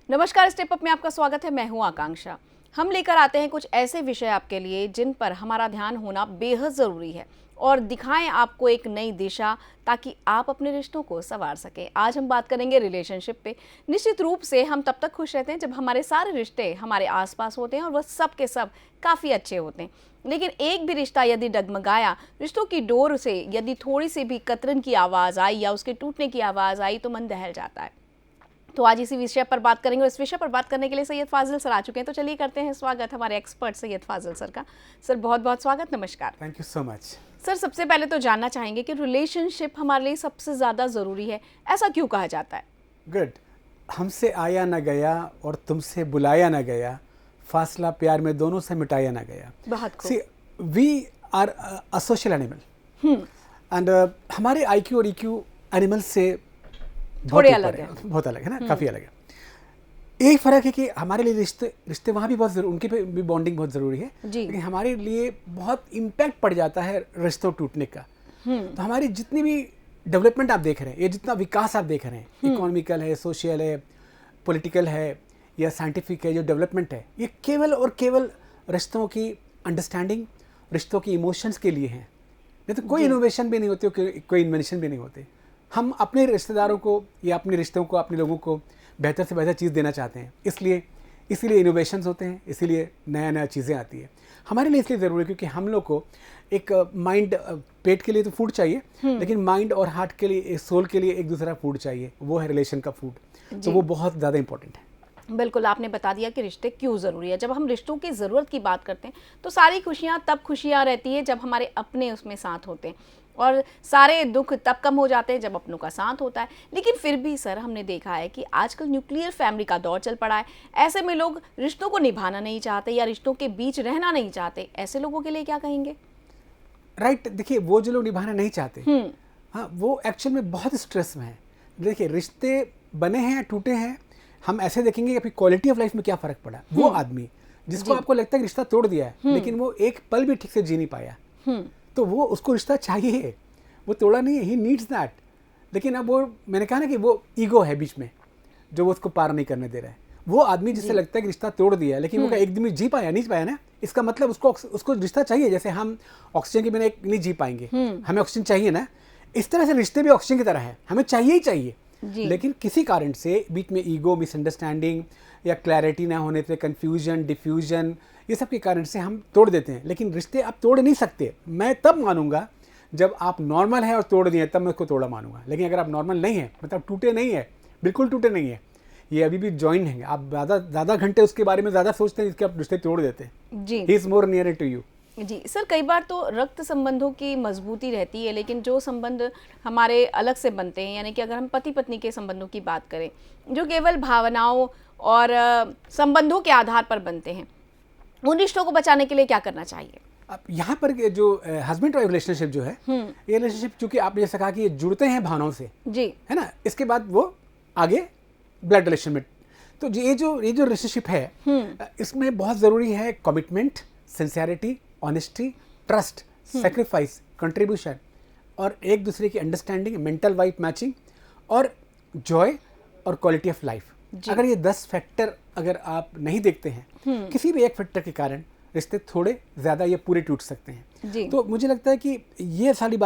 नमस्कार, step up में आपका स्वागत है। मैं हूं आकांक्षा। हम लेकर आते हैं कुछ ऐसे विषय आपके लिए जिन पर हमारा ध्यान होना बेहद ज़रूरी है और दिखाएं आपको एक नई दिशा, ताकि आप अपने रिश्तों को संवार सकें। आज हम बात करेंगे रिलेशनशिप पे। निश्चित रूप से हम तब तक खुश रहते हैं जब हमारे सारे रिश्ते हमारे आसपास होते हैं और वह सब के सब काफ़ी अच्छे होते हैं। लेकिन एक भी रिश्ता यदि डगमगाया, रिश्तों की डोर से यदि थोड़ी सी भी कतरन की आवाज़ आई या उसके टूटने की आवाज़ आई तो मन दहल जाता है। तो आज इसी विषय पर बात करेंगे और इस विषय पर बात करने के लिए सैयद फाजिल सर आ चुके हैं। तो चलिए करते हैं स्वागत हमारे एक्सपर्ट सैयद फाजिल सर का। सर बहुत बहुत स्वागत, नमस्कार। Thank you so much. Sir सबसे पहले तो जानना चाहेंगे कि रिलेशनशिप हमारे लिए सबसे ज़्यादा ज़रूरी है, ऐसा क्यों कहा जाता है? गुड। हमसे आया ना गया और तुमसे बुलाया ना गया, फासला प्यार में दोनों से मिटाया ना गया। बहुत खूब। See we are a social animal and हमारे आईक्यू और ईक्यू एनिमल से थोड़े अलग है। बहुत अलग है ना, काफ़ी अलग है। एक फ़र्क है कि हमारे लिए रिश्ते वहाँ भी बहुत ज़रूरी, उनकी भी बॉन्डिंग बहुत ज़रूरी है, लेकिन हमारे लिए बहुत इम्पैक्ट पड़ जाता है रिश्तों टूटने का। तो हमारी जितनी भी डेवलपमेंट आप देख रहे हैं, ये जितना विकास आप देख रहे हैं, इकोनॉमिकल है, सोशल है, पॉलिटिकल है या साइंटिफिक है, जो डेवलपमेंट है, ये केवल और केवल रिश्तों की अंडरस्टैंडिंग, रिश्तों की इमोशंस के लिए है। नहीं तो कोई इनोवेशन भी नहीं होती, कोई इन्वेंशन भी नहीं होते। हम अपने रिश्तेदारों को या अपने रिश्तों को, अपने लोगों को बेहतर से बेहतर चीज़ देना चाहते हैं, इसीलिए इनोवेशंस होते हैं, इसीलिए नया नया चीज़ें आती है। हमारे लिए इसलिए ज़रूरी है क्योंकि हम लोग को एक माइंड, पेट के लिए तो फूड चाहिए, लेकिन माइंड और हार्ट के लिए, सोल के लिए एक दूसरा फूड चाहिए, वो है रिलेशन का फूड। तो वो बहुत ज़्यादा इंपॉर्टेंट है। बिल्कुल, आपने बता दिया कि रिश्ते क्यों ज़रूरी है। जब हम रिश्तों की ज़रूरत की बात करते हैं तो सारी खुशियाँ तब खुशियाँ रहती है जब हमारे अपने उसमें साथ होते हैं, और सारे दुख तब कम हो जाते हैं जब अपनों का साथ होता है। लेकिन फिर भी सर हमने देखा है कि आजकल न्यूक्लियर फैमिली का दौर चल पड़ा है। ऐसे में लोग रिश्तों को निभाना नहीं चाहते या रिश्तों के बीच रहना नहीं चाहते। ऐसे लोगों के लिए क्या कहेंगे? राइट। देखिए, वो जो लोग निभाना नहीं चाहते, हाँ, वो एक्चुअल में बहुत स्ट्रेस में है। देखिए, रिश्ते बने हैं या टूटे हैं, हम ऐसे देखेंगे कि अपनी क्वालिटी ऑफ लाइफ में क्या फ़र्क पड़ा। वो आदमी जिसको आपको लगता है कि रिश्ता तोड़ दिया है, लेकिन वो एक पल भी ठीक से जी नहीं पाया, तो वो, उसको रिश्ता चाहिए, वो तोड़ा नहीं है, ही नीड्स दैट। लेकिन अब वो, मैंने कहा ना कि वो ईगो है बीच में जो वो उसको पार नहीं करने दे रहा है। वो आदमी जिससे लगता है कि रिश्ता तोड़ दिया है, लेकिन वो एक दिन में जी पाया, नहीं पाया ना, इसका मतलब उसको रिश्ता चाहिए। जैसे हम ऑक्सीजन के बिना एक नहीं जी पाएंगे, हमें ऑक्सीजन चाहिए ना, इस तरह से रिश्ते भी ऑक्सीजन की तरह है, हमें चाहिए ही चाहिए। लेकिन किसी कारण से बीच में ईगो, मिसअंडरस्टैंडिंग या क्लैरिटी ना होने से, कन्फ्यूजन, डिफ्यूजन, ये सब के कारण से हम तोड़ देते हैं। लेकिन रिश्ते आप तोड़ नहीं सकते। मैं तब मानूंगा जब आप नॉर्मल हैं और तोड़ दिए, तब मैं उसको तोड़ा मानूंगा। लेकिन अगर आप नॉर्मल नहीं है, मतलब टूटे नहीं है, बिल्कुल टूटे नहीं है, ये अभी भी जॉइन है, आप ज़्यादा घंटे उसके बारे में ज़्यादा सोचते हैं, इसके आप रिश्ते तोड़ देते हैं। जी, he is more near to you. जी सर, कई बार तो रक्त संबंधों की मजबूती रहती है, लेकिन जो संबंध हमारे अलग से बनते हैं, यानी कि अगर हम पति पत्नी के संबंधों की बात करें, जो केवल भावनाओं और संबंधों के आधार पर बनते हैं, उन रिश्तों को बचाने के लिए क्या करना चाहिए? अब यहाँ पर जो हस्बैंड वाइफ रिलेशनशिप जो है, ये रिलेशनशिप चूंकि आपने जैसे कहा कि ये जुड़ते हैं भावनाओं से, जी, है ना, इसके बाद वो आगे ब्लड रिलेशन में, तो ये जो रिलेशनशिप है, इसमें बहुत ज़रूरी है commitment, sincerity, honesty, trust, sacrifice, contribution और एक दूसरे की अंडरस्टैंडिंग, मेंटल वाइब मैचिंग और जॉय और क्वालिटी ऑफ लाइफ। अगर ये 10 फैक्टर अगर आप नहीं देखते हैं, किसी भी एक फैक्टर के कारण रिश्ते थोड़े ज़्यादा या पूरे टूट सकते हैं। तो मुझे लगता है कि ये सारी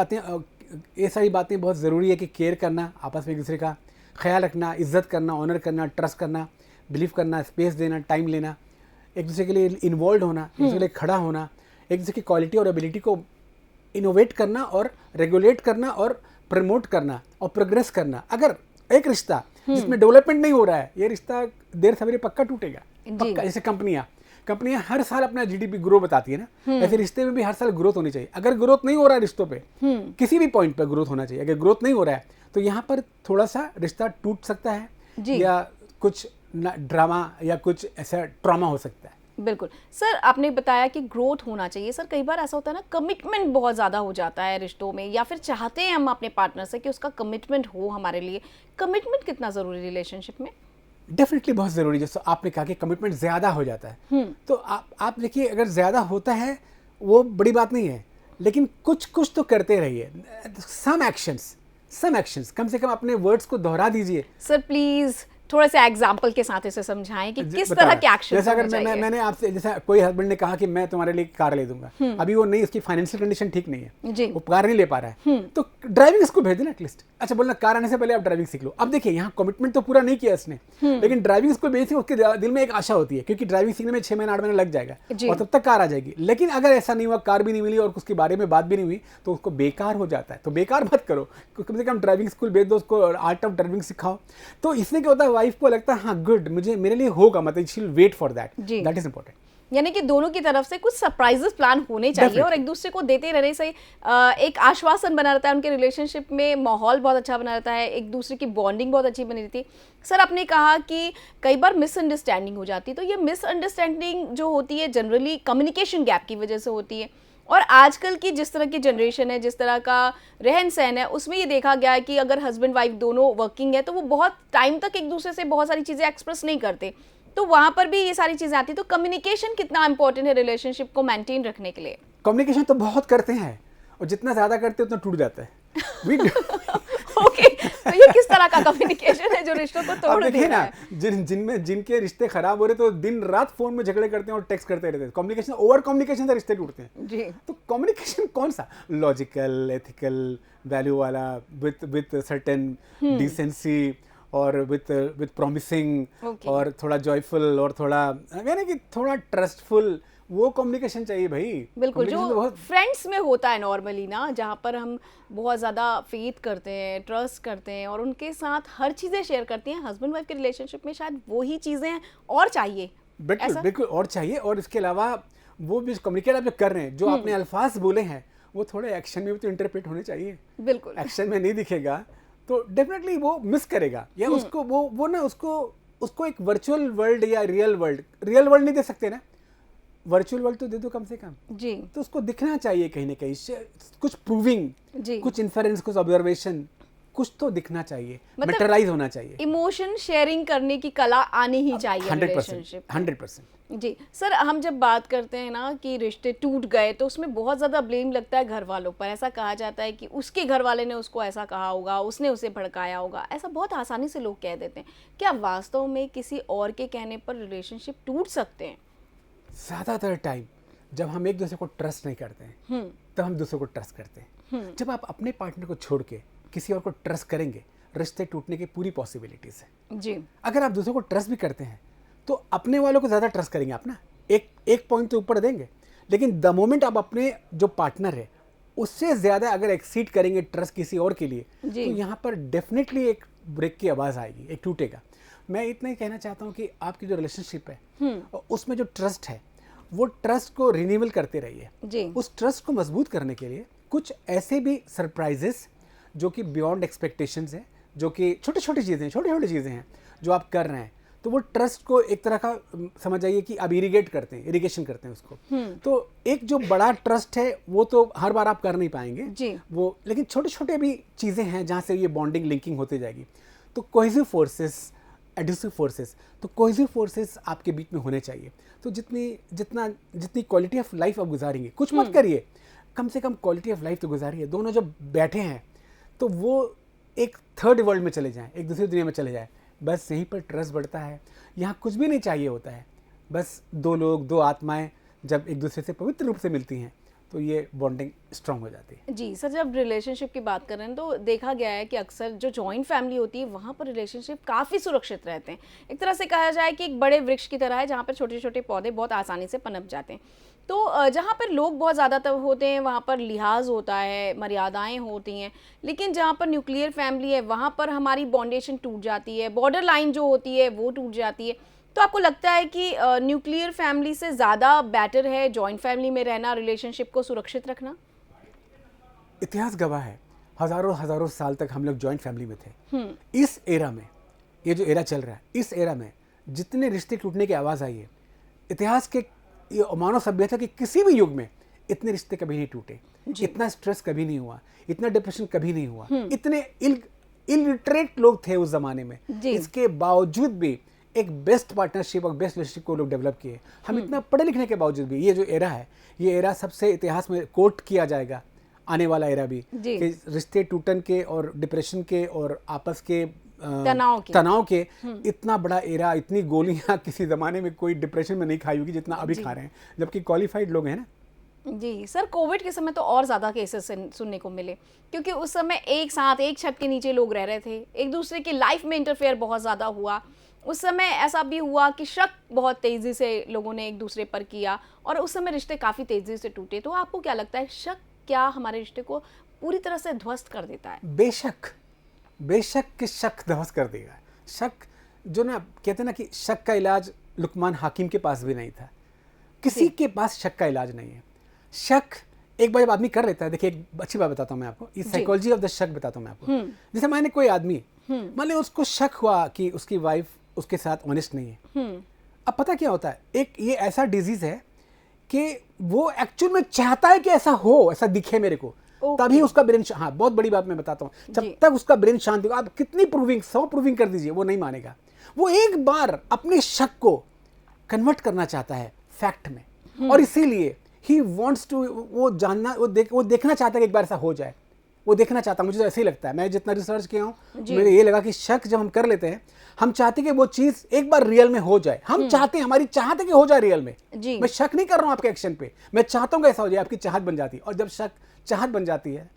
बातें बहुत ज़रूरी है कि केयर करना, आपस में एक दूसरे का ख्याल रखना, इज्जत करना, ऑनर करना, ट्रस्ट करना, बिलीव करना, स्पेस देना, टाइम लेना, एक दूसरे के लिए इन्वॉल्व होना, एक दूसरे के लिए खड़ा होना, एक दूसरे की क्वालिटी और एबिलिटी को इनोवेट करना और रेगुलेट करना और प्रमोट करना और प्रोग्रेस करना। अगर एक रिश्ता जिसमें डेवलपमेंट नहीं हो रहा है, ये रिश्ता देर सवेरे पक्का टूटेगा, पक्का। जैसे कंपनियां हर साल अपना जीडीपी ग्रो बताती है ना, ऐसे रिश्ते में भी हर साल ग्रोथ होनी चाहिए। अगर ग्रोथ नहीं हो रहा है रिश्तों पे, किसी भी पॉइंट पर ग्रोथ होना चाहिए, अगर ग्रोथ नहीं हो रहा है तो यहाँ पर थोड़ा सा रिश्ता टूट सकता है या कुछ ड्रामा या कुछ ऐसा ट्रॉमा हो सकता है। बिल्कुल सर, आपने बताया कि ग्रोथ होना चाहिए। सर कई बार ऐसा होता है ना, कमिटमेंट बहुत ज़्यादा हो जाता है रिश्तों में, या फिर चाहते हैं हम अपने पार्टनर से कि उसका कमिटमेंट हो हमारे लिए। कमिटमेंट कितना ज़रूरी रिलेशनशिप में? डेफिनेटली बहुत ज़रूरी। जैसे आपने कहा कि कमिटमेंट ज़्यादा हो जाता है, तो आप देखिए, अगर ज़्यादा होता है वो बड़ी बात नहीं है, लेकिन कुछ तो करते रहिए। सम एक्शंस कम से कम अपने वर्ड्स को दोहरा दीजिए। सर प्लीज़ थोड़े से एग्जाम्पल के साथ इसे समझाएं कि किस बता तरह रहा के एक्शन जैसे अगर मैंने आपसे, जैसे कोई हस्बैंड ने कहा कि मैं तुम्हारे लिए कार ले दूंगा, अभी वो नहीं, उसकी फाइनेंशियल कंडीशन ठीक नहीं है, जी। वो कार नहीं ले पा रहा है, तो ड्राइविंग स्कूल भेज देना एटलीस्ट। अच्छा बोलना कार आने से पहले आप ड्राइविंग सीख लो। अब देखिए यहाँ कमिटमेंट तो पूरा नहीं किया इसने, लेकिन ड्राइविंग स्कूल भेजने उसके दिल में एक आशा होती है, क्योंकि ड्राइविंग सीखने में 6 महीने 8 महीने लग जाएगा और तब तक कार आ जाएगी। लेकिन अगर ऐसा नहीं हुआ, कार भी नहीं मिली और उसके बारे में बात भी नहीं हुई, तो उसको बेकार हो जाता है। तो बेकार मत करो, कम से कम ड्राइविंग स्कूल भेज दो, उसको आर्ट ऑफ ड्राइविंग सिखाओ। तो इससे क्या होता है, वाइफ को लगता है हाँ गुड, मुझे मेरे लिए होगा, मतलब she will wait for that, that is important. यानी कि दोनों की तरफ से कुछ सरप्राइजेस प्लान होने चाहिए और एक दूसरे को देते रहने से एक आश्वासन बना रहता है, उनके रिलेशनशिप में माहौल बहुत अच्छा बना रहता है, एक दूसरे की बॉन्डिंग बहुत अच्छी बनी रहती है। सर आपने कहा कि कई बार मिसअंडरस्टैंडिंग हो जाती है, तो ये मिसअंडरस्टैंडिंग जो होती है जनरली कम्युनिकेशन गैप की वजह से होती है। और आजकल की जिस तरह की जनरेशन है, जिस तरह का रहन सहन है, उसमें ये देखा गया है कि अगर हस्बैंड वाइफ दोनों वर्किंग है तो वो बहुत टाइम तक एक दूसरे से बहुत सारी चीज़ें एक्सप्रेस नहीं करते, तो वहां पर भी ये सारी चीजें आती है। तो कम्युनिकेशन कितना इंपॉर्टेंट है रिलेशनशिप को मेंटेन रखने के लिए? कम्युनिकेशन तो बहुत करते हैं और जितना ज्यादा करते हैं उतना टूट जाता है। ओके, तो ये किस तरह का कम्युनिकेशन है जो रिश्तों को तोड़ देखिए देता ना, जिनके रिश्ते खराब हो रहे तो दिन रात फोन में झगड़े करते हैं और टेक्स्ट करते रहते हैं। कम्युनिकेशन, ओवर कम्युनिकेशन से रिश्ते टूटते हैं जी। तो कम्युनिकेशन कौन सा, लॉजिकल, एथिकल, वैल्यू वाला, विथ सर्टेन डिसेंसी और विथ प्रॉमिसिंग और थोड़ा जॉयफुल और थोड़ा यानी कि थोड़ा ट्रस्टफुल, वो कम्युनिकेशन चाहिए भाई। बिल्कुल, जो फ्रेंड्स में होता है नॉर्मली ना, जहाँ पर हम बहुत ज़्यादा फेथ करते हैं, ट्रस्ट करते हैं और उनके साथ हर चीज़ें शेयर करते हैं, हस्बैंड वाइफ के रिलेशनशिप में शायद वही चीज़ें और चाहिए। बिल्कुल बिल्कुल और चाहिए। और इसके अलावा वो भी कम्युनिकेट आप जो कर रहे हैं, जो आपने अल्फाज बोले हैं, वो थोड़े एक्शन में भी तो इंटरप्रेट होने चाहिए। बिल्कुल, एक्शन में नहीं दिखेगा तो डेफिनेटली वो मिस करेगा, या उसको वो ना उसको एक वर्चुअल वर्ल्ड या रियल वर्ल्ड नहीं दे सकते ना, वर्चुअल वर्ल्ड तो दे दो कम से कम जी। तो उसको दिखना चाहिए कहीं ना कहीं, कुछ प्रूविंग, कुछ इन्फरेंस, कुछ ऑब्जर्वेशन, कुछ तो दिखना चाहिए, मैटराइज होना चाहिए। इमोशन शेयरिंग करने की कला आनी ही चाहिए 100%, 100%। जी सर, हम जब बात करते हैं ना कि रिश्ते टूट गए तो उसमें बहुत ज़्यादा ब्लेम लगता है घर वालों पर। ऐसा कहा जाता है कि उसके घर वाले ने उसको ऐसा कहा होगा, उसने उसे भड़काया होगा, ऐसा बहुत आसानी से लोग कह देते हैं। क्या वास्तव में किसी और के कहने पर रिलेशनशिप टूट सकते हैं? ज़्यादातर टाइम जब हम एक दूसरे को ट्रस्ट नहीं करते हैं तब हम दूसरे को ट्रस्ट करते हैं। जब आप अपने पार्टनर को छोड़ के किसी और को ट्रस्ट करेंगे, रिश्ते टूटने की पूरी पॉसिबिलिटीज है जी। अगर आप दूसरे को ट्रस्ट भी करते हैं तो अपने वालों को ज़्यादा ट्रस्ट करेंगे आप ना, एक पॉइंट तो ऊपर देंगे, लेकिन द मोमेंट आप अपने जो पार्टनर है उससे ज़्यादा अगर एक्सीड करेंगे ट्रस्ट किसी और के लिए, तो यहाँ पर डेफिनेटली एक ब्रेक की आवाज़ आएगी, एक टूटेगा। मैं इतना ही कहना चाहता हूँ कि आपकी जो रिलेशनशिप है उसमें जो ट्रस्ट है वो ट्रस्ट को रिन्यूअल करते रहिए। उस ट्रस्ट को मजबूत करने के लिए कुछ ऐसे भी सरप्राइजेस जो कि बियॉन्ड एक्सपेक्टेशंस हैं, जो कि छोटी छोटी चीज़ें हैं जो आप कर रहे हैं, तो वो ट्रस्ट को एक तरह का समझ जाइए कि आप इरिगेशन करते हैं उसको। तो एक जो बड़ा ट्रस्ट है वो तो हर बार आप कर नहीं पाएंगे जी। वो, लेकिन छोटे छोटे भी चीज़ें हैं जहाँ से ये बॉन्डिंग लिंकिंग होती जाएगी। तो कोहेसिव फोर्सेस, एडिसिव फोर्सेस, तो कोहेसिव फोर्सेस आपके बीच में होने चाहिए। तो जितनी क्वालिटी ऑफ लाइफ आप गुजारेंगे, कुछ मत करिए, कम से कम क्वालिटी ऑफ लाइफ तो गुजारिए। दोनों जब बैठे हैं तो वो एक थर्ड वर्ल्ड में चले जाएं, एक दूसरी दुनिया में चले जाएं, बस यहीं पर ट्रस्ट बढ़ता है। यहाँ कुछ भी नहीं चाहिए होता है, बस दो आत्माएं जब एक दूसरे से पवित्र रूप से मिलती हैं तो ये बॉन्डिंग स्ट्रांग हो जाती है। जी सर, जब रिलेशनशिप की बात कर रहे हैं तो देखा गया है कि अक्सर जो जॉइंट फैमिली होती है वहाँ पर रिलेशनशिप काफ़ी सुरक्षित रहते हैं। एक तरह से कहा जाए कि एक बड़े वृक्ष की तरह है जहाँ पर छोटे छोटे पौधे बहुत आसानी से पनप जाते हैं। तो जहाँ पर लोग बहुत ज़्यादा होते हैं वहाँ पर लिहाज होता है, मर्यादाएं होती हैं, लेकिन जहाँ पर न्यूक्लियर फैमिली है वहाँ पर हमारी बॉन्डेशन टूट जाती है, बॉर्डर लाइन जो होती है वो टूट जाती है। तो आपको लगता है कि न्यूक्लियर फैमिली से ज़्यादा बेटर है जॉइंट फैमिली में रहना, रिलेशनशिप को सुरक्षित रखना? इतिहास गवाह है, हजारों साल तक हम लोग जॉइंट फैमिली में थे। इस एरा में, ये जो एरा चल रहा है, इस एरा में जितने रिश्ते टूटने की आवाज़ आई है, इतिहास के मानव सभ्यता के किसी भी युग में इतने रिश्ते कभी नहीं टूटे, इतना स्ट्रेस कभी नहीं हुआ, इतना डिप्रेशन कभी नहीं हुआ, इतने इलिटरेट लोग थे उस जमाने में, इसके बावजूद भी एक बेस्ट पार्टनरशिप और बेस्ट रिलेशनशिप को लोग डेवलप किए। हम इतना पढ़े लिखने के बावजूद भी ये जो एरा है, ये एरा सबसे इतिहास में कोट किया जाएगा, आने वाला एरा भी, कि रिश्ते टूटन के और डिप्रेशन के और आपस के तनाव के इतना बड़ा एरा, इतनी गोलियां किसी ज़माने में कोई डिप्रेशन में नहीं खाई होगी जितना अभी खा रहे हैं, जबकि क्वालिफाइड लोग हैं ना। जी सर, कोविड के समय तो और ज़्यादा केसेस सुनने को मिले, क्योंकि उस समय एक साथ एक छत के नीचे लोग रह रहे थे, एक दूसरे की लाइफ में इंटरफेयर बहुत ज़्यादा हुआ। उस समय ऐसा भी हुआ कि शक बहुत तेज़ी से लोगों ने एक दूसरे पर किया और उस समय रिश्ते काफ़ी तेज़ी से टूटे। तो आपको क्या लगता है, शक क्या हमारे रिश्ते को पूरी तरह से ध्वस्त कर देता है? बेशक कि शक ध्वस्त कर देगा। शक जो ना कहते हैं ना कि शक का इलाज लुकमान हाकिम के पास भी नहीं था, किसी के पास शक का इलाज नहीं है। शक एक बार जब आदमी कर लेता है, देखिए एक अच्छी बात बताता हूँ मैं आपको, इस साइकोलॉजी ऑफ द शक बताता हूँ मैं आपको। जैसे मैंने कोई आदमी मान लो उसको शक हुआ कि उसकी वाइफ उसके साथ ऑनेस्ट नहीं है। अब पता क्या होता है, एक ये ऐसा डिजीज है कि वो एक्चुअल में चाहता है कि ऐसा हो, ऐसा दिखे मेरे को, तभी उसका ब्रेन, हाँ बहुत बड़ी बात मैं बताता हूँ, जब तक उसका ब्रेन शांत होगा, आप कितनी प्रूविंग 100 प्रूविंग कर दीजिए वो नहीं मानेगा। वो एक बार अपने शक को कन्वर्ट करना चाहता है फैक्ट में, और इसीलिए ही वॉन्ट्स टू, वो जानना, वो देखना चाहता है कि एक बार ऐसा हो जाए, वो देखना चाहता है। मुझे तो ऐसे ही लगता है, मैं जितना रिसर्च किया हूँ मुझे ये लगा कि शक जब हम कर लेते हैं, हम चाहते हैं कि वो चीज़ एक बार रियल में हो जाए, हम चाहते हैं, हमारी चाहत है कि हो जाए रियल में। मैं शक नहीं कर रहा हूँ आपके एक्शन पे, मैं चाहता हूँ कि ऐसा हो जाए, आपकी चाहत बन जाती है। और जब शक चाहत बन जाती है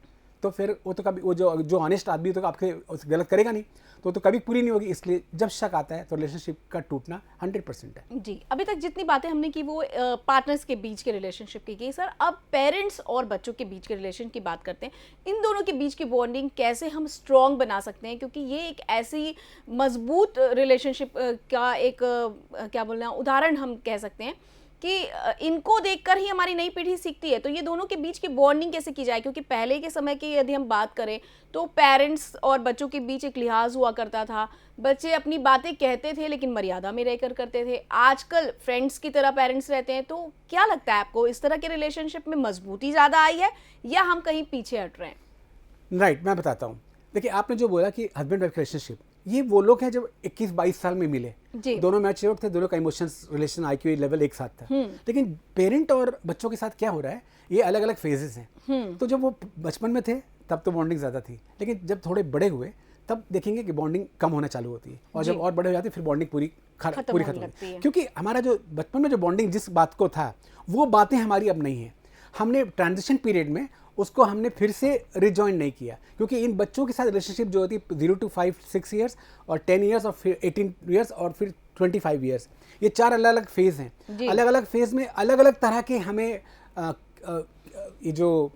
तो फिर वो तो कभी, वो जो ऑनेस्ट आदमी तो आपके गलत करेगा नहीं, तो कभी पूरी नहीं होगी। इसलिए जब शक आता है तो रिलेशनशिप का टूटना 100% है। जी, अभी तक जितनी बातें हमने की वो पार्टनर्स के बीच के रिलेशनशिप की सर, अब पेरेंट्स और बच्चों के बीच के रिलेशन की बात करते हैं। इन दोनों के बीच की बॉन्डिंग कैसे हम स्ट्रॉन्ग बना सकते हैं, क्योंकि ये एक ऐसी मजबूत रिलेशनशिप का एक क्या बोलना उदाहरण हम कह सकते हैं कि इनको देखकर ही हमारी नई पीढ़ी सीखती है। तो ये दोनों के बीच की बॉन्डिंग कैसे की जाए, क्योंकि पहले के समय की यदि हम बात करें तो पेरेंट्स और बच्चों के बीच एक लिहाज हुआ करता था, बच्चे अपनी बातें कहते थे लेकिन मर्यादा में रहकर करते थे। आजकल फ्रेंड्स की तरह पेरेंट्स रहते हैं। तो क्या लगता है आपको, इस तरह के रिलेशनशिप में मजबूती ज़्यादा आई है या हम कहीं पीछे हट रहे हैं? राइट, मैं बताता हूँ। देखिए आपने जो बोला कि हस्बैंड वाइफ रिलेशनशिप, ये वो लोग हैं जब 21-22 साल में मिले, दोनों मैच्योर थे, दोनों का इमोशंस, रिलेशन, आईक्यू लेवल एक साथ था। लेकिन पेरेंट और बच्चों के साथ क्या हो रहा है, ये अलग अलग फेजेस हैं। तो जब वो बचपन में थे तब तो बॉन्डिंग ज़्यादा थी, लेकिन जब थोड़े बड़े हुए तब देखेंगे कि बॉन्डिंग कम होना चालू होती है, और जब और बड़े हो जाते हैं फिर बॉन्डिंग पूरी खत्म होती है। क्योंकि हमारा जो बचपन में जो बॉन्डिंग जिस बात को था, वो बातें हमारी अब नहीं है। हमने ट्रांजिशन पीरियड में उसको हमने फिर से रिजॉइन नहीं किया, क्योंकि इन बच्चों के साथ रिलेशनशिप जो होती है 0 to 5-6 ईयर्स और 10 ईयर्स और फिर 18 ईयर्स और फिर 25 ईयर्स, ये 4 अलग अलग फेज़ हैं। अलग अलग फेज़ में अलग अलग तरह के हमें ये जो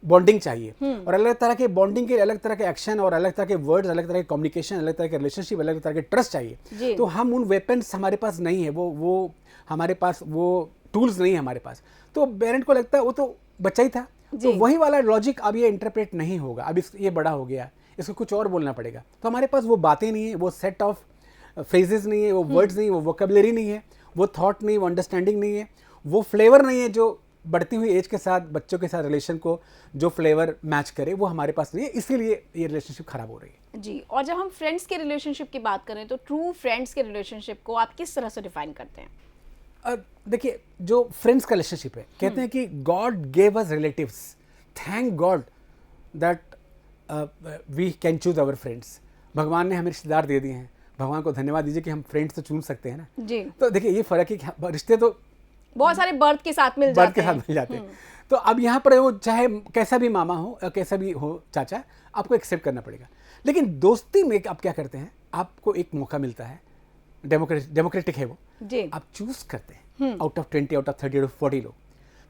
बॉन्डिंग चाहिए, और अलग तरह के बॉन्डिंग के अलग तरह के एक्शन और अलग तरह के वर्ड्स, अलग तरह के कम्युनिकेशन, अलग तरह के रिलेशनशिप, अलग तरह के ट्रस्ट चाहिए। तो हम उन वेपन्स हमारे पास नहीं है, वो हमारे पास वो टूल्स नहीं है हमारे पास। तो पेरेंट को लगता है वो तो बच्चा ही था, तो वही वाला लॉजिक अब ये इंटरप्रेट नहीं होगा, अब ये बड़ा हो गया, इसको कुछ और बोलना पड़ेगा। तो हमारे पास वो बातें नहीं है, वो सेट ऑफ फ्रेजेस नहीं है, वो वर्ड्स नहीं है, वो वोकेबलरी नहीं है, वो थॉट नहीं, वो अंडरस्टैंडिंग नहीं है, वो फ्लेवर नहीं है जो बढ़ती हुई एज के साथ बच्चों के साथ रिलेशन को जो फ्लेवर मैच करे, वो हमारे पास नहीं है। इसीलिए ये रिलेशनशिप खराब हो रही है। जी, और जब हम फ्रेंड्स के रिलेशनशिप की बात करें तो ट्रू फ्रेंड्स के रिलेशनशिप को आप किस तरह से डिफाइन करते हैं? देखिए जो फ्रेंड्स का रिलेशनशिप है, कहते हैं कि God gave us relatives, thank God that we can choose our friends. भगवान ने हमें रिश्तेदार दे दिए हैं, भगवान को धन्यवाद दीजिए कि हम फ्रेंड्स तो चुन सकते हैं ना जी। तो देखिए ये फर्क है कि रिश्ते तो बहुत सारे बर्थ के साथ मिल जाते हैं। तो अब यहाँ पर वो चाहे कैसा भी मामा हो या कैसा भी हो चाचा, आपको एक्सेप्ट करना पड़ेगा। लेकिन दोस्ती में आप क्या करते हैं, आपको एक मौका मिलता है, डेमोक्रेटिक है वो जी। आप चूज करते हैं out of 20, out of 30, out of 40 लोग।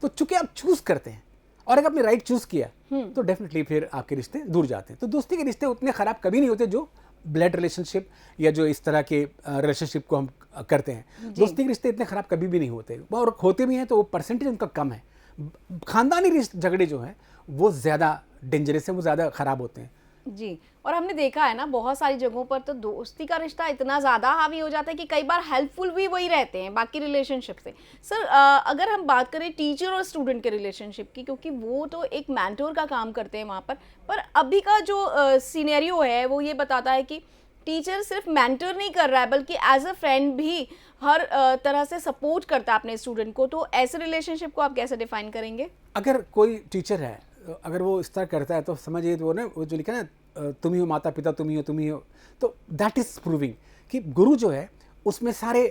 तो चूंकि आप चूज करते हैं और अगर आपने राइट चूज किया तो डेफिनेटली फिर आपके रिश्ते दूर जाते हैं। तो दोस्ती के रिश्ते उतने खराब कभी नहीं होते जो ब्लड रिलेशनशिप या जो इस तरह के रिलेशनशिप को हम करते हैं। दोस्ती के रिश्ते इतने खराब कभी भी नहीं होते, और होते भी हैं तो वो परसेंटेज उनका कम है। खानदानी झगड़े जो हैं वो ज़्यादा डेंजरस है, वो ज़्यादा खराब होते हैं जी। और हमने देखा है ना बहुत सारी जगहों पर तो दोस्ती का रिश्ता इतना ज़्यादा हावी हो जाता है कि कई बार हेल्पफुल भी वही रहते हैं बाकी रिलेशनशिप से। सर अगर हम बात करें टीचर और स्टूडेंट के रिलेशनशिप की, क्योंकि वो तो एक मेंटोर का काम करते हैं वहाँ पर अभी का जो सिनेरियो है वो ये बताता है कि टीचर सिर्फ मेंटर नहीं कर रहा है बल्कि एज अ फ्रेंड भी हर तरह से सपोर्ट करता है अपने स्टूडेंट को। तो ऐसे रिलेशनशिप को आप कैसे डिफाइन करेंगे? अगर कोई टीचर है, अगर वो इस तरह करता है तो समझिए वो ना, वो जो लिखा ना तुम ही हो माता पिता, तुम ही हो। तो दैट इज प्रूविंग कि गुरु जो है उसमें सारी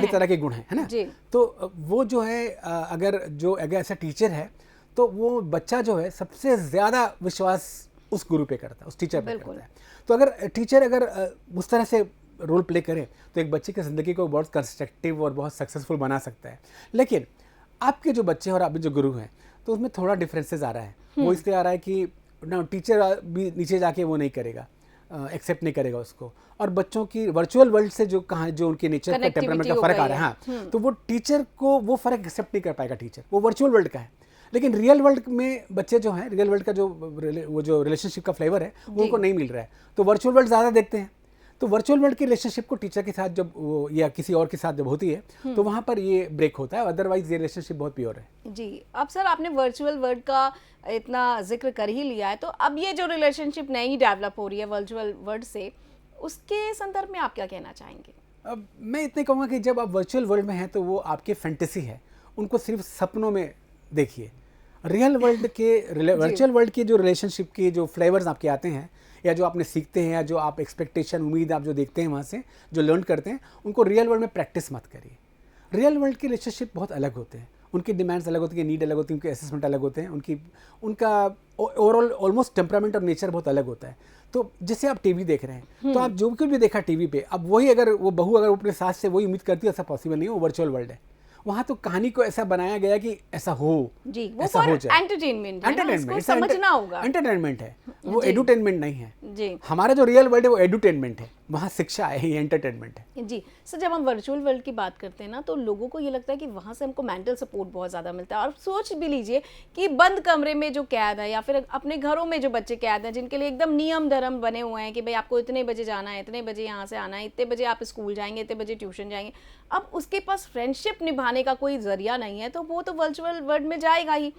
तरह के गुण हैं, है ना। तो वो जो है अगर ऐसा टीचर है तो वो बच्चा जो है सबसे ज़्यादा विश्वास उस गुरु पे करता है, उस टीचर पे करता है। तो अगर टीचर उस तरह से रोल प्ले करे तो एक बच्चे की ज़िंदगी को बहुत कंस्ट्रक्टिव और बहुत सक्सेसफुल बना सकता है। लेकिन आपके जो बच्चे और आपके जो गुरु हैं तो उसमें थोड़ा डिफरेंसेस आ रहा है। वो इसलिए आ रहा है कि ना टीचर भी नीचे जाके वो नहीं करेगा, एक्सेप्ट नहीं करेगा उसको, और बच्चों की वर्चुअल वर्ल्ड से जो उनके नेचर का टेम्परामेंट का फ़र्क आ रहा है, हाँ, तो वो टीचर को वो फ़र्क एक्सेप्ट नहीं कर पाएगा टीचर, वो वर्चुअल वर्ल्ड का है। लेकिन रियल वर्ल्ड में बच्चे जो हैं, रियल वर्ल्ड का वो जो रिलेशनशिप का फ्लेवर है वो उनको नहीं मिल रहा है, तो वर्चुअल वर्ल्ड ज़्यादा देखते हैं। तो वर्चुअल वर्ल्ड की रिलेशनशिप को टीचर के साथ जब वो या किसी और के साथ जब होती है तो वहाँ पर ये ब्रेक होता है, अदरवाइज ये रिलेशनशिप बहुत प्योर है। जी, अब सर आपने वर्चुअल वर्ल्ड का इतना जिक्र कर ही लिया है, तो अब ये जो रिलेशनशिप नई डेवलप हो रही है वर्चुअल वर्ल्ड से, उसके संदर्भ में आप क्या कहना चाहेंगे? अब मैं इतने कहूँगा कि जब आप वर्चुअल वर्ल्ड में हैं तो वो आपके फैंटेसी है, उनको सिर्फ सपनों में देखिए। रियल वर्ल्ड के वर्चुअल वर्ल्ड की जो रिलेशनशिप के जो फ्लेवर्स आपके आते हैं या जो आपने सीखते हैं या जो आप एक्सपेक्टेशन उम्मीद आप जो देखते हैं वहाँ से जो लर्न करते हैं, उनको रियल वर्ल्ड में प्रैक्टिस मत करिए। रियल वर्ल्ड के रिलेशनशिप बहुत अलग होते हैं, उनकी डिमांड्स अलग होती है, नीड अलग होती है, उनके असेसमेंट अलग होते हैं, उनका ओवरऑल ऑलमोस्ट टेम्परामेंट और नेचर बहुत अलग होता है। तो जैसे आप टीवी देख रहे हैं तो आप जो कुछ भी देखा टीवी पे, अब वही अगर वो बहू अगर अपने सास से वही उम्मीद करती है, ऐसा पॉसिबल नहीं है। वो वर्चुअल वर्ल्ड है, वहाँ तो कहानी को ऐसा बनाया गया कि ऐसा हो जी, वो ऐसा हो जाए। एंटरटेनमेंट समझना होगा, एंटरटेनमेंट है वो, एडुटेनमेंट नहीं है जी। हमारा जो रियल वर्ल्ड है वो एडुटेनमेंट है, वहाँ शिक्षा है, ये एंटरटेनमेंट है। जी सर, जब हम वर्चुअल वर्ल्ड की बात करते हैं ना तो लोगों को ये लगता है कि वहाँ से हमको मेंटल सपोर्ट बहुत ज़्यादा मिलता है। और सोच भी लीजिए कि बंद कमरे में जो कैद है या फिर अपने घरों में जो बच्चे कैद हैं, जिनके लिए एकदम नियम धर्म बने हुए हैं कि भाई आपको इतने बजे जाना है, इतने बजे यहाँ से आना है, इतने बजे आप स्कूल जाएंगे, इतने बजे ट्यूशन जाएंगे, अब उसके पास फ्रेंडशिप निभाने का कोई जरिया नहीं है, तो वो तो वर्चुअल वर्ल्ड में जाएगा ही।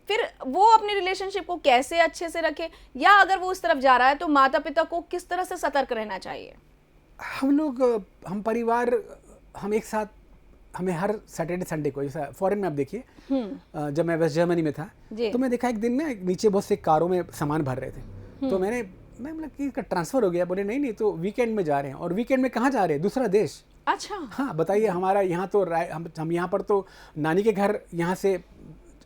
फिर वो अपनी रिलेशनशिप को कैसे अच्छे से रखे, या अगर वो उस तरफ जा रहा है तो माता पिता को किस तरह से सतर्क रहना चाहिए? हम परिवार हम एक साथ, हमें हर सैटरडे संडे को, जैसा फॉरेन में आप देखिए, जब मैं वेस्ट जर्मनी में था तो मैं देखा एक दिन ना नीचे बहुत से कारों में सामान भर रहे थे, तो मैं मतलब कि इसका ट्रांसफर हो गया। बोले नहीं तो वीकेंड में जा रहे हैं। और वीकेंड में कहाँ जा रहे हैं? दूसरा देश। अच्छा, हाँ बताइए, हमारा यहाँ तो हम यहाँ पर तो नानी के घर यहाँ से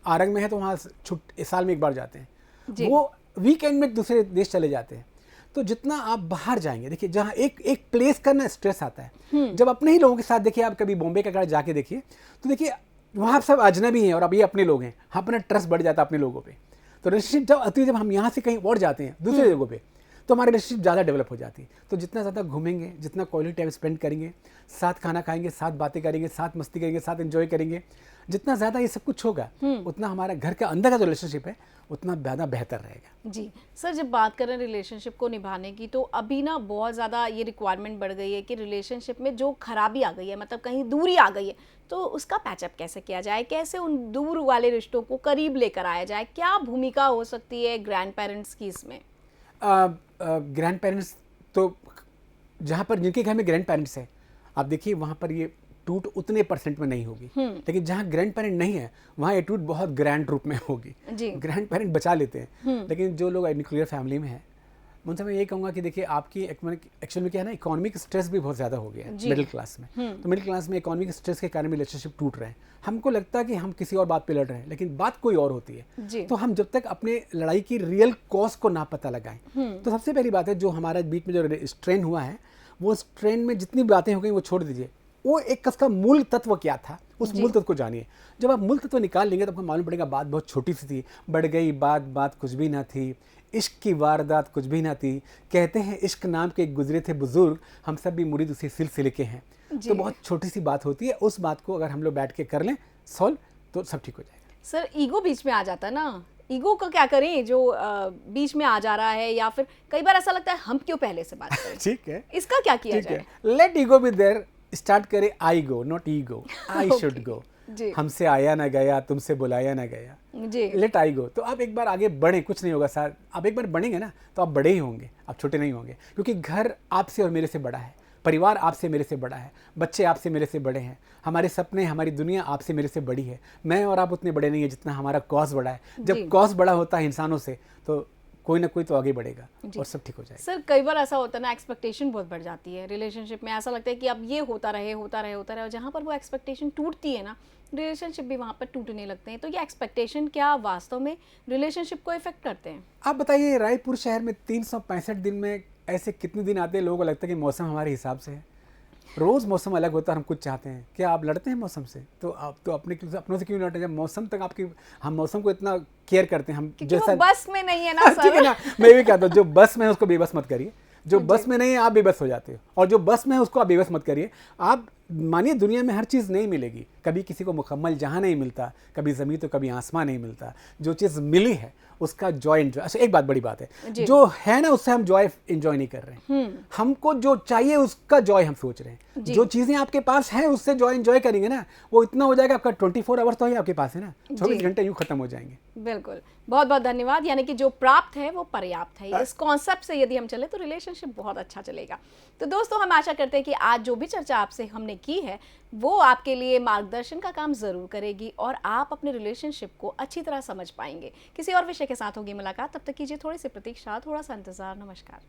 आरंग में है, तो वहाँ साल में एक बार जाते हैं, वो वीकेंड में दूसरे देश चले जाते हैं। तो जितना आप बाहर जाएंगे, देखिए जहाँ एक प्लेस का ना स्ट्रेस आता है, जब अपने ही लोगों के साथ देखिए, आप कभी बॉम्बे का अगर जाके देखिए तो देखिए वहाँ सब अजनबी हैं और अब ये अपने लोग हैं, अपना ट्रस्ट बढ़ जाता है अपने लोगों पे। तो रिलेशनशिप जब हम यहाँ से कहीं और जाते हैं दूसरे जगहों पे, तो हमारी रिलेशनशिप ज़्यादा डेवलप हो जाती है। तो जितना ज़्यादा घूमेंगे, जितना क्वालिटी टाइम स्पेंड करेंगे, साथ खाना खाएंगे, साथ बातें करेंगे, साथ मस्ती करेंगे, साथ एंजॉय करेंगे, जितना ज़्यादा ये सब कुछ होगा उतना हमारा घर का अंदर का जो रिलेशनशिप है उतना ज़्यादा बेहतर रहेगा। जी सर, जब बात करें रिलेशनशिप को निभाने की, तो अभी ना बहुत ज़्यादा ये रिक्वायरमेंट बढ़ गई है कि रिलेशनशिप में जो खराबी आ गई है, मतलब कहीं दूरी आ गई है, तो उसका पैचअप कैसे किया जाए, कैसे उन दूर वाले रिश्तों को करीब लेकर आया जाए, क्या भूमिका हो सकती है ग्रैंड पेरेंट्स की इसमें? ग्रैंड पेरेंट्स तो जहाँ पर जिनके घर में ग्रैंड पेरेंट्स है, आप देखिए वहाँ पर ये टूट उतने % में नहीं होगी। लेकिन जहाँ ग्रैंड पेरेंट नहीं है वहाँ ये टूट बहुत ग्रैंड रूप में होगी। ग्रैंड पेरेंट बचा लेते हैं, लेकिन जो लोग न्यूक्लियर फैमिली में है उनसे मैं ये कहूँगा कि देखिए आपकी एक्चुअल में क्या है ना, इकोनॉमिक स्ट्रेस भी बहुत ज़्यादा हो गया है मिडिल क्लास में। तो मिडिल क्लास में इकोनॉमिक स्ट्रेस के कारण रिलेशनशिप टूट रहे हैं। हमको लगता है कि हम किसी और बात पे लड़ रहे हैं, लेकिन बात कोई और होती है। तो हम जब तक अपने लड़ाई की रियल कॉज को ना पता लगाएं, तो सबसे पहली बात है जो हमारा बीच में जो स्ट्रेन हुआ है, वो स्ट्रेन में जितनी बातें हो गई वो छोड़ दीजिए। वो एक कसका मूल तत्व क्या था, उस मूल तत्व को जानिए। जब आप मूल तत्व निकाल लेंगे तो आपको मालूम पड़ेगा बात बहुत छोटी सी थी, बढ़ गई बात कुछ भी ना थी, इश्क की वारदात कुछ भी ना थी, कहते हैं इश्क नाम के गुजरे थे बुजुर्ग, हम सब भी मुरीद उसी सिलसिले के हैं। तो बहुत छोटी सी बात होती है, उस बात को अगर हम लोग बैठ के कर लें सॉल्व, तो सब ठीक हो जाएगा। सर ईगो बीच में आ जाता है ना, ईगो का क्या करें जो बीच में आ जा रहा है, या फिर कई बार ऐसा लगता है हम क्यों पहले से बात करें। ठीक है, इसका क्या किया जाए? Let ego be there, start करे I go, not ego, I should go. हमसे आया ना गया, तुमसे बुलाया ना गया, लेट आई गो। तो आप एक बार आगे बढ़े, कुछ नहीं होगा सर, आप एक बार बढ़ेंगे ना तो आप बड़े ही होंगे, आप छोटे नहीं होंगे। क्योंकि घर आपसे और मेरे से बड़ा है, परिवार आपसे मेरे से बड़ा है, बच्चे आपसे मेरे से बड़े हैं, हमारे सपने, हमारी दुनिया आपसे मेरे से बड़ी है। मैं और आप उतने बड़े नहीं है जितना हमारा कॉज बड़ा है। जब कॉज बड़ा होता है इंसानों से तो कोई ना कोई तो आगे बढ़ेगा और सब ठीक हो जाएगा। सर कई बार ऐसा होता है ना, एक्सपेक्टेशन बहुत बढ़ जाती है रिलेशनशिप में, ऐसा लगता है कि अब ये होता रहे और जहाँ पर वो एक्सपेक्टेशन टूटती है ना, रिलेशनशिप भी वहाँ पर टूटने लगते हैं। तो ये एक्सपेक्टेशन क्या वास्तव में रिलेशनशिप को इफेक्ट करते हैं? आप बताइए, रायपुर शहर में 365 दिन में ऐसे कितने दिन आते हैं लोगों को लगता है कि मौसम हमारे हिसाब से है, रोज़ मौसम अलग होता है, हम कुछ चाहते हैं। क्या आप लड़ते हैं मौसम से? तो आप तो अपनों से क्यों लड़ते हैं जब मौसम तक आपकी, हम मौसम को इतना केयर करते हैं, हम जैसा वो बस में नहीं है ना सर। ठीक है ना, मैं भी कहता हूँ जो बस में है उसको बेबस मत करिए, जो बस में नहीं है आप बेबस हो जाते हो, और जो बस में है उसको आप बेबस मत करिए। आप मानिए दुनिया में हर चीज़ नहीं मिलेगी, कभी किसी को मुकम्मल जहाँ नहीं मिलता, कभी ज़मीन तो कभी आसमान नहीं मिलता। जो चीज़ मिली है उसका जॉय एंजॉय। अच्छा एक बात बड़ी बात है, जो है ना उससे हम जॉय एंजॉय नहीं कर रहे हैं। हमको जो चाहिए उसका जॉय हम सोच रहे हैं। जो चीज़ें आपके पास हैं उससे जॉय एंजॉय करेंगे ना, वो इतना हो जाएगा, आपका 24 आवर्स तो ही आपके पास है ना, 24 घंटे यूँ खत्म हो जाएंगे। बिल्कुल, बहुत बहुत धन्यवाद। यानी कि जो प्राप्त है वो पर्याप्त है, इस कॉन्सेप्ट से यदि हम चले तो रिलेशनशिप बहुत अच्छा चलेगा। तो दोस्तों हम आशा करते हैं कि आज जो भी चर्चा आपसे हमने की है वो आपके लिए मार्गदर्शन का काम जरूर करेगी और आप अपने रिलेशनशिप को अच्छी तरह समझ पाएंगे। किसी और विषय के साथ होगी मुलाकात, तब तक कीजिए थोड़ी सी प्रतीक्षा, थोड़ा सा इंतजार। नमस्कार।